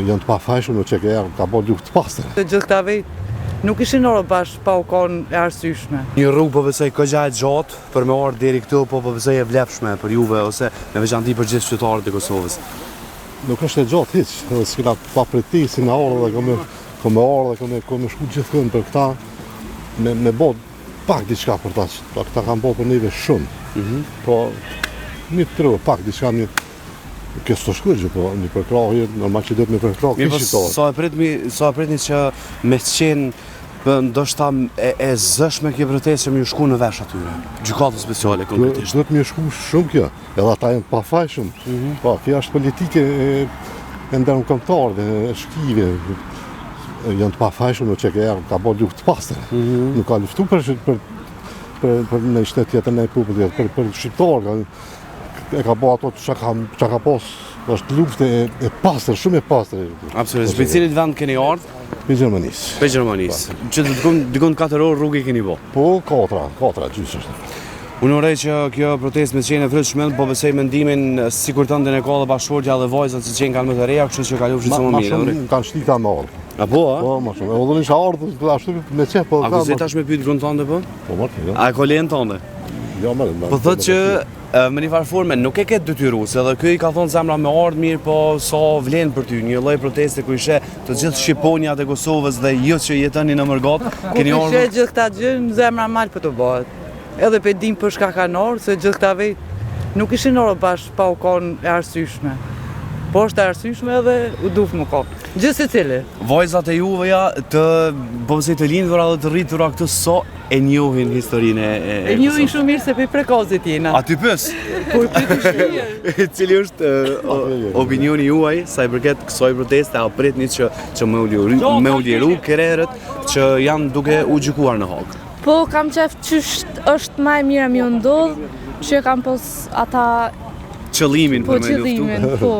janë të pafajshëm në që ka bërë luftë pastër. Të gjithë këta vetë nuk ishin orë bashkë pa u konë e arsyeshme. Një rrugë po besoj këgja e gjatë për me ardhur deri këtu, po besoj e vlefshme për juve ose me veçanti për gjithë qytetarët e Kosovës. Nuk është e gjatë hiç, edhe s'kena pa priti si na ardhur dhe kam shku gjithkund për këta me bë pak diçka për ta. Këta kanë bërë për neve shumë. Po një tru pak diçka një kjo s'to shkëgjë, po një përkrahje, normal që duhet me përkrahje kishit. Sa e pritni që me qenë ndoshta e zëshme kjo protestë që më ju shku në vesh atyre. Gjykatë speciale konkretisht. Duhet më shku shumë kjo, edhe ata janë pafajshëm. Po, kjo është politike e ndërkombëtare dhe e shkive. Janë të pafajshëm në që ka bërë luftë pastër. Nuk ka luftu për në shtetë tjetër në publik, për shqiptarë. E ka bërë ato që ka pas, është luftë e pastër, shumë e pastër. Absolutisht. Për cilit vend keni ardhur? Për Gjermanisë. Për Gjermanisë. Që dikon 4 orë rrugë keni bë? Po, 4 gjysë është. Unë urej që kjo protestë me të qenë e frytshme, po besoj mendimin sikur të ndën e ka dhe bashkëshortja dhe vajzat që qenë kanë më të reja, kështu që ka luftë shumë mirë. Ma shumë kanë shtita me ardhë. A po, a? Po, ma shumë. E odhën isha ardhë, ashtu me qef, po... A ku zetash me pyet gruan tënde po? Po, martë, A e kolen tënde? Jo, Po thotë që me një farë forme nuk e ke detyruese, edhe ky i ka thonë zemra me ardhë mirë, po sa vlen për ty, një lloj proteste ku ishe të gjithë shqiponjat e Kosovës dhe ju që jetoni në Mërgat, keni ardhur. Ku ishe gjithë këta gjë, zemra mal për të bëhet. Edhe pe dim për shka kanë orë, se gjithë këta vetë nuk ishin orë bashkë pa u konë e arsyeshme. Po është e arsyeshme edhe u duf më konë. Gjithë se cili. Vajzat e juveja të bëmësej të lindura dhe të rritura këtë so e njohin historinë e njohin shumë mirë se për prekozit jena. A ty pës? Po i për të shirë. Cili është opinioni juaj sa i përket kësaj proteste, a pritni që me u liru kererët që janë duke u gjykuar në hak? Po, kam qef që është maj mira mi ndodhë, që kam pos ata... Qëllimin për me luftu. Po, qëllimin, po.